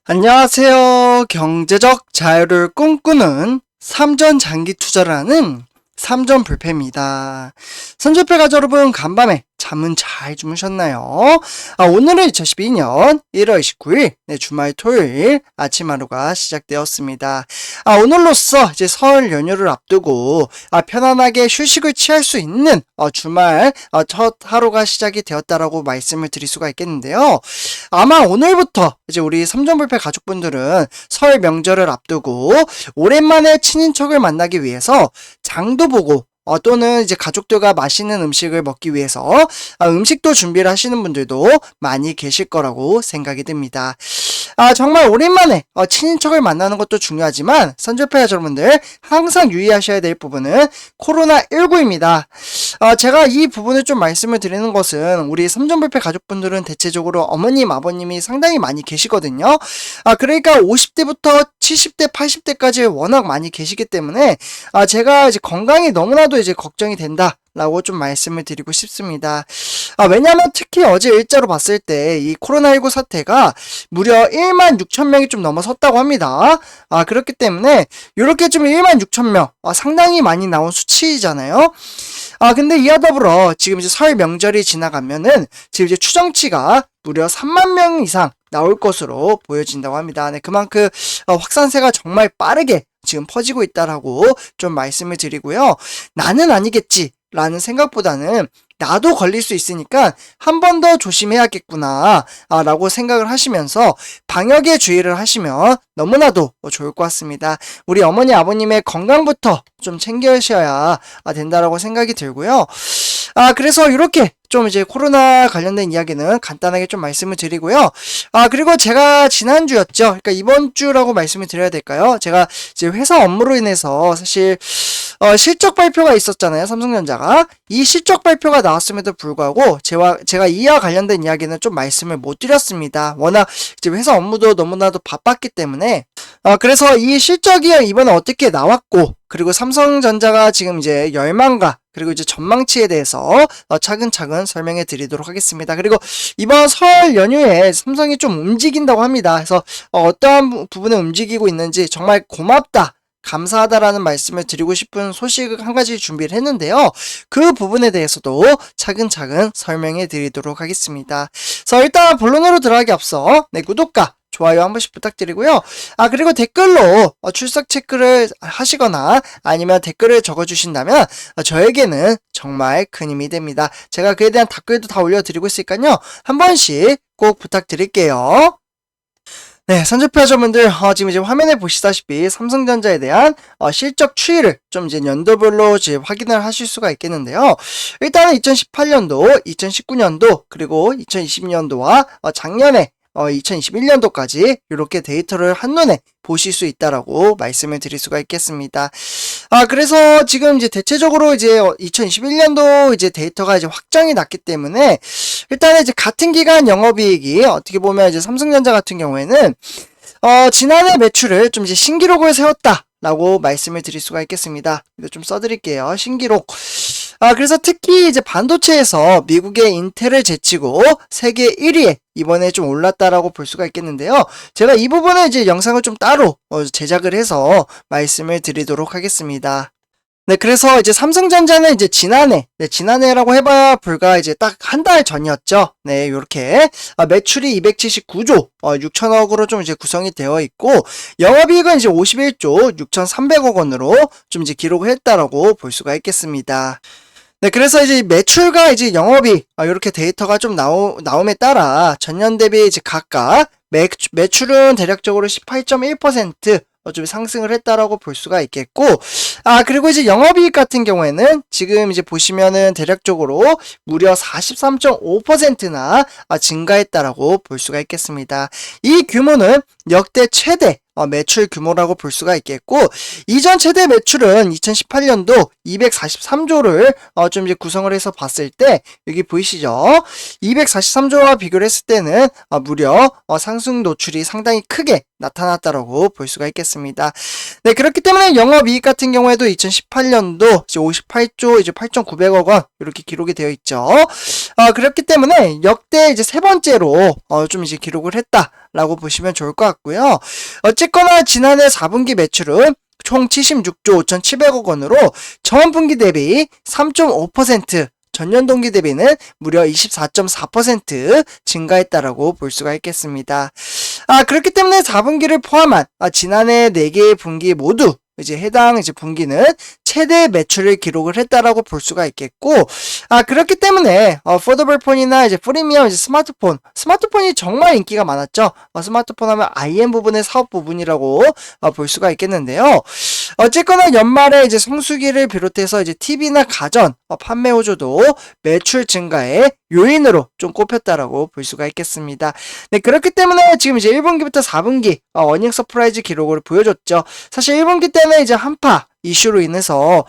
안녕하세요. 경제적 자유를 꿈꾸는 삼전 장기 투자를 하는 삼전불패입니다. 선전패 가족 여러분, 간밤에 잠은 잘 주무셨나요? 오늘은 2012년 1월 29일 주말 토요일 아침 하루가 시작되었습니다. 오늘로써 이제 설 연휴를 앞두고 편안하게 휴식을 취할 수 있는 주말 첫 하루가 시작이 되었다라고 말씀을 드릴 수가 있겠는데요. 아마 오늘부터 이제 우리 삼전불패 가족분들은 설 명절을 앞두고 오랜만에 친인척을 만나기 위해서 장도 보고 또는 이제 가족들과 맛있는 음식을 먹기 위해서 음식도 준비를 하시는 분들도 많이 계실 거라고 생각이 듭니다. 정말 오랜만에 친인척을 만나는 것도 중요하지만 선전패 여러분들 항상 유의하셔야 될 부분은 코로나19입니다. 제가 이 부분을 좀 말씀을 드리는 것은 우리 삼전불패 가족분들은 대체적으로 어머님, 아버님이 상당히 많이 계시거든요. 그러니까 50대부터 70대, 80대까지 워낙 많이 계시기 때문에 제가 이제 건강이 너무나도 이제 걱정이 된다. 라고 좀 말씀을 드리고 싶습니다. 왜냐면 특히 어제 일자로 봤을 때 이 코로나19 사태가 무려 1만 6천 명이 좀 넘어섰다고 합니다. 그렇기 때문에 이렇게 좀 1만 6천 명 상당히 많이 나온 수치잖아요. 근데 이와 더불어 지금 이제 설 명절이 지나가면은 지금 이제 추정치가 무려 3만 명 이상 나올 것으로 보여진다고 합니다. 네, 그만큼 확산세가 정말 빠르게 지금 퍼지고 있다라고 좀 말씀을 드리고요. 나는 아니겠지 라는 생각보다는 나도 걸릴 수 있으니까 한 번 더 조심해야겠구나 라고 생각을 하시면서 방역에 주의를 하시면 너무나도 좋을 것 같습니다. 우리 어머니 아버님의 건강부터 좀 챙겨셔야 된다라고 생각이 들고요. 그래서 이렇게 좀 이제 코로나 관련된 이야기는 간단하게 좀 말씀을 드리고요. 그리고 제가 지난주였죠. 그러니까 이번 주라고 말씀을 드려야 될까요? 제가 이제 회사 업무로 인해서 사실 실적 발표가 있었잖아요. 삼성전자가. 이 실적 발표가 나왔음에도 불구하고 제가 이와 관련된 이야기는 좀 말씀을 못 드렸습니다. 워낙 이제 회사 업무도 너무나도 바빴기 때문에 그래서 이 실적이 이번에 어떻게 나왔고 그리고 삼성전자가 지금 이제 열망과 그리고 이제 전망치에 대해서 차근차근 설명해 드리도록 하겠습니다. 그리고 이번 설 연휴에 삼성이 좀 움직인다고 합니다. 그래서 어떠한 부분에 움직이고 있는지 정말 고맙다. 감사하다라는 말씀을 드리고 싶은 소식을 한 가지 준비를 했는데요. 그 부분에 대해서도 차근차근 설명해 드리도록 하겠습니다. 그래서 일단 본론으로 들어가기 앞서 구독과 좋아요 한 번씩 부탁드리고요. 그리고 댓글로 출석 체크를 하시거나 아니면 댓글을 적어주신다면 저에게는 정말 큰 힘이 됩니다. 제가 그에 대한 댓글도 다 올려드리고 있으니까요. 한 번씩 꼭 부탁드릴게요. 네, 선전패자분들 지금 이제 화면에 보시다시피 삼성전자에 대한 실적 추이를 좀 이제 연도별로 이제 확인을 하실 수가 있겠는데요. 일단은 2018년도, 2019년도, 그리고 2020년도와 작년에 2021년도까지 이렇게 데이터를 한눈에 보실 수 있다라고 말씀을 드릴 수가 있겠습니다. 그래서 지금 이제 대체적으로 이제 2021년도 이제 데이터가 이제 확정이 났기 때문에 일단은 이제 같은 기간 영업이익이 어떻게 보면 이제 삼성전자 같은 경우에는 지난해 매출을 좀 이제 신기록을 세웠다라고 말씀을 드릴 수가 있겠습니다. 이거 좀 써드릴게요. 신기록. 그래서 특히 이제 반도체에서 미국의 인텔을 제치고 세계 1위에 이번에 좀 올랐다라고 볼 수가 있겠는데요. 제가 이 부분에 이제 영상을 좀 따로 제작을 해서 말씀을 드리도록 하겠습니다. 네, 그래서 이제 삼성전자는 이제 지난해라고 해봐야 불과 이제 딱 한 달 전이었죠. 네, 요렇게 매출이 279조 6천억으로 좀 이제 구성이 되어 있고 영업이익은 이제 51조 6,300억 원으로 좀 이제 기록을 했다라고 볼 수가 있겠습니다. 네, 그래서 이제 매출과 이제 영업이익 이렇게 데이터가 좀 나옴에 따라 전년 대비 이제 각각 매출은 대략적으로 18.1% 좀 상승을 했다라고 볼 수가 있겠고, 그리고 이제 영업이익 같은 경우에는 지금 이제 보시면은 대략적으로 무려 43.5%나 증가했다라고 볼 수가 있겠습니다. 이 규모는 역대 최대 매출 규모라고 볼 수가 있겠고, 이전 최대 매출은 2018년도 243조를 좀 이제 구성을 해서 봤을 때 여기 보이시죠? 243조와 비교를 했을 때는 무려 상승 노출이 상당히 크게 나타났다라고 볼 수가 있겠습니다. 네, 그렇기 때문에 영업이익 같은 경우에도 2018년도 이제 58조 이제 8,900억 원 이렇게 기록이 되어 있죠. 그렇기 때문에 역대 이제 세 번째로 좀 이제 기록을 했다라고 보시면 좋을 것 같고요. 어쨌거나 지난해 4분기 매출은 총 76조 5,700억 원으로 전분기 대비 3.5%, 전년 동기 대비는 무려 24.4% 증가했다라고 볼 수가 있겠습니다. 그렇기 때문에 4분기를 포함한 지난해 4개의 분기 모두 이제 해당 이제 분기는 최대 매출을 기록을 했다라고 볼 수가 있겠고, 그렇기 때문에 포더블 폰이나 이제 프리미엄 이제 스마트폰이 정말 인기가 많았죠. 스마트폰 하면 IM 부분의 사업 부분이라고 볼 수가 있겠는데요. 어쨌거나 연말에 이제 성수기를 비롯해서 이제 TV나 가전 판매 호조도 매출 증가의 요인으로 좀 꼽혔다라고 볼 수가 있겠습니다. 네, 그렇기 때문에 지금 이제 1분기부터 4분기 어닝 서프라이즈 기록을 보여줬죠. 사실 1분기 때는 이제 한파 이슈로 인해서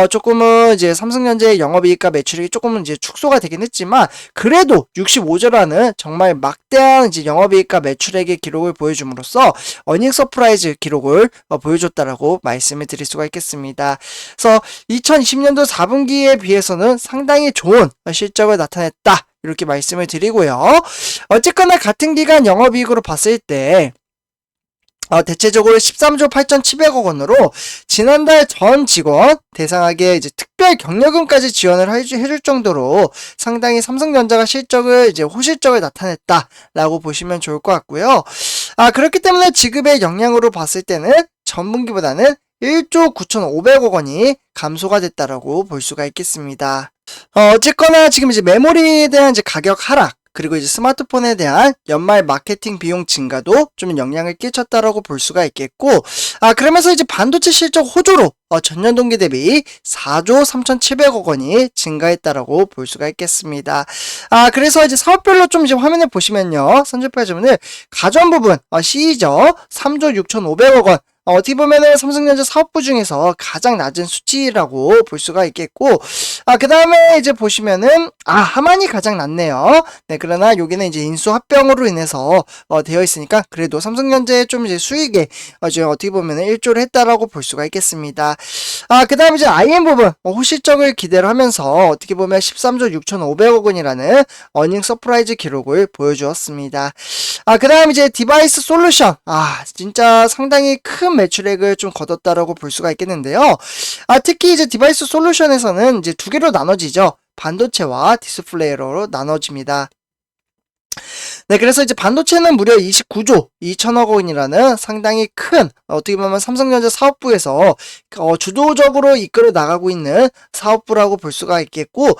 조금은 이제 삼성전자의 영업이익과 매출이 조금은 이제 축소가 되긴 했지만 그래도 65조라는 정말 막대한 이제 영업이익과 매출액의 기록을 보여줌으로써 어닝 서프라이즈 기록을 보여줬다라고 말씀을 드릴 수가 있겠습니다. 그래서 2020년도 4분기에 비해서는 상당히 좋은 실적을 나타냈다 이렇게 말씀을 드리고요. 어쨌거나 같은 기간 영업이익으로 봤을 때 대체적으로 13조 8,700억 원으로 지난달 전 직원 대상하게 이제 특별 경력금까지 지원을 해줄 정도로 상당히 삼성전자가 실적을 이제 호실적을 나타냈다라고 보시면 좋을 것 같고요. 그렇기 때문에 지급의 영향으로 봤을 때는 전분기보다는 1조 9,500억 원이 감소가 됐다라고 볼 수가 있겠습니다. 어쨌거나 지금 이제 메모리에 대한 이제 가격 하락 그리고 이제 스마트폰에 대한 연말 마케팅 비용 증가도 좀 영향을 끼쳤다라고 볼 수가 있겠고, 그러면서 이제 반도체 실적 호조로 전년 동기 대비 4조 3,700억 원이 증가했다라고 볼 수가 있겠습니다. 그래서 이제 사업별로 좀 이제 화면에 보시면요. 선제표자문을 가전 부분 C죠. 3조 6,500억 원. 어떻게 보면은 삼성전자 사업부 중에서 가장 낮은 수치라고 볼 수가 있겠고, 그 다음에 이제 보시면은, 하만이 가장 낮네요. 네, 그러나 여기는 이제 인수합병으로 인해서, 되어 있으니까, 그래도 삼성전자의 좀 이제 수익에, 이제 어떻게 보면은 1조를 했다라고 볼 수가 있겠습니다. 그 다음에 이제 IM 부분, 호실적을 기대를 하면서, 어떻게 보면 13조 6,500억 원이라는 어닝 서프라이즈 기록을 보여주었습니다. 그 다음 이제 디바이스 솔루션, 진짜 상당히 큰 매출액을 좀 거뒀다라고 볼 수가 있겠는데요. 특히 이제 디바이스 솔루션에서는 이제 두 개로 나눠지죠. 반도체와 디스플레이로 나눠집니다. 네, 그래서 이제 반도체는 무려 29조 2천억 원이라는 상당히 큰 어떻게 보면 삼성전자 사업부에서 주도적으로 이끌어 나가고 있는 사업부라고 볼 수가 있겠고,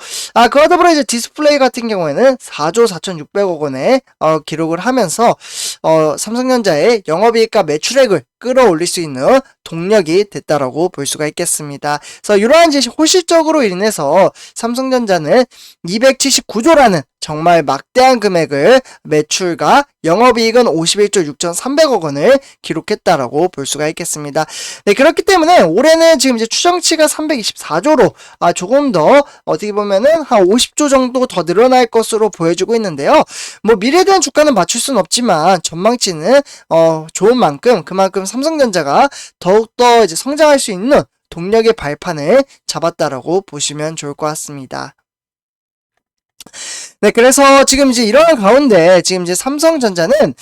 그와 더불어 이제 디스플레이 같은 경우에는 4조 4,600억 원의 기록을 하면서 삼성전자의 영업이익과 매출액을 끌어올릴 수 있는 동력이 됐다라고 볼 수가 있겠습니다. 그래서 이러한 이제 호실적으로 인해서 삼성전자는 279조라는 정말 막대한 금액을 매출과 영업이익은 51조 6,300억 원을 기록했다라고 볼 수가 있겠습니다. 네, 그렇기 때문에 올해는 지금 이제 추정치가 324조로 조금 더 어떻게 보면은 한 50조 정도 더 늘어날 것으로 보여지고 있는데요. 뭐 미래에 대한 주가는 맞출 수는 없지만 전망치는 좋은 만큼 그만큼 삼성전자가 더욱더 이제 성장할 수 있는 동력의 발판을 잡았다라고 보시면 좋을 것 같습니다. 네, 그래서 지금 이제 이런 가운데 지금 이제 삼성전자는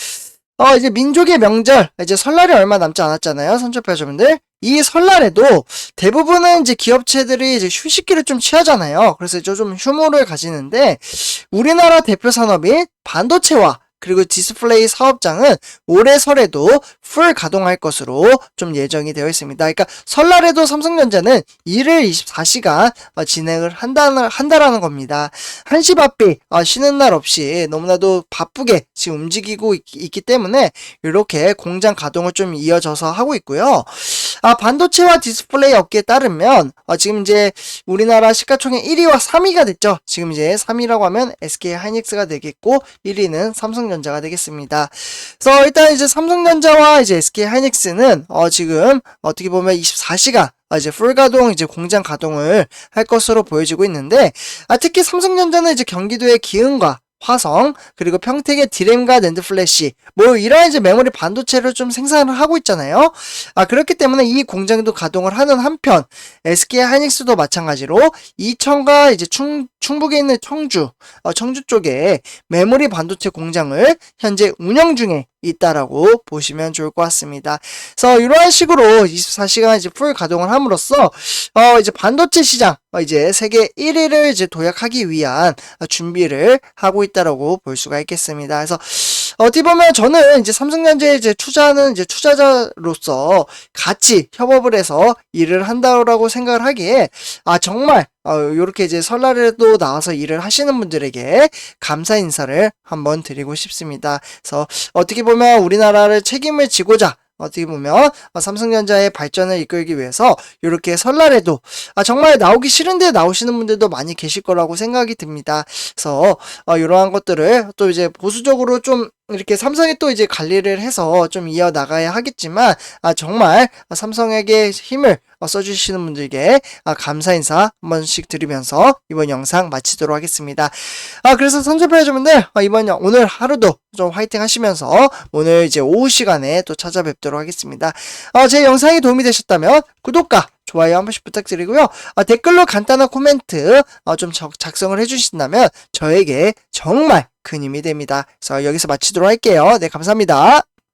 이제 민족의 명절 이제 설날이 얼마 남지 않았잖아요, 선조표자분들. 이 설날에도 대부분은 이제 기업체들이 이제 휴식기를 좀 취하잖아요. 그래서 좀 휴무를 가지는데 우리나라 대표 산업인 반도체와 그리고 디스플레이 사업장은 올해 설에도 풀 가동할 것으로 좀 예정이 되어 있습니다. 그러니까 설날에도 삼성전자는 일을 24시간 진행을 한다라는 겁니다. 한시 바삐 쉬는 날 없이 너무나도 바쁘게 지금 움직이고 있기 때문에 이렇게 공장 가동을 좀 이어져서 하고 있고요. 반도체와 디스플레이 업계에 따르면 지금 이제 우리나라 시가총액 1위와 3위가 됐죠. 지금 이제 3위라고 하면 SK 하이닉스가 되겠고 1위는 삼성전자가 되겠습니다. 그래서 일단 이제 삼성전자와 이제 SK 하이닉스는 지금 어떻게 보면 24시간 이제 풀 가동 이제 공장 가동을 할 것으로 보여지고 있는데 특히 삼성전자는 이제 경기도의 기흥과 화성, 그리고 평택의 디램과 낸드플래시, 뭐 이런 이제 메모리 반도체를 좀 생산을 하고 있잖아요. 그렇기 때문에 이 공장도 가동을 하는 한편 SK 하이닉스도 마찬가지로 이천과 이제 충북에 있는 청주 쪽에 메모리 반도체 공장을 현재 운영 중에 있다라고 보시면 좋을 것 같습니다. 그래서 이러한 식으로 24시간 이제 풀 가동을 함으로써 이제 반도체 시장 이제 세계 1위를 이제 도약하기 위한 준비를 하고 있다라고 볼 수가 있겠습니다. 그래서 어떻게 보면 저는 이제 삼성전자에 이제 투자하는 이제 투자자로서 같이 협업을 해서 일을 한다라고 생각을 하기에 정말 요렇게 이제 설날에도 나와서 일을 하시는 분들에게 감사 인사를 한번 드리고 싶습니다. 그래서 어떻게 보면 우리나라를 책임을 지고자 어떻게 보면 삼성전자의 발전을 이끌기 위해서 이렇게 설날에도 정말 나오기 싫은데 나오시는 분들도 많이 계실 거라고 생각이 듭니다. 그래서 이러한 것들을 또 이제 보수적으로 좀 이렇게 삼성이 또 이제 관리를 해서 좀 이어나가야 하겠지만 정말 삼성에게 힘을 써주시는 분들께 감사 인사 한 번씩 드리면서 이번 영상 마치도록 하겠습니다. 그래서 선전표 여러분들 오늘 하루도 좀 화이팅 하시면서 오늘 이제 오후 시간에 또 찾아뵙도록 하겠습니다. 제 영상이 도움이 되셨다면 구독과 좋아요 한 번씩 부탁드리고요. 댓글로 간단한 코멘트 좀 작성을 해주신다면 저에게 정말 큰 힘이 됩니다. 그래서 여기서 마치도록 할게요. 네, 감사합니다.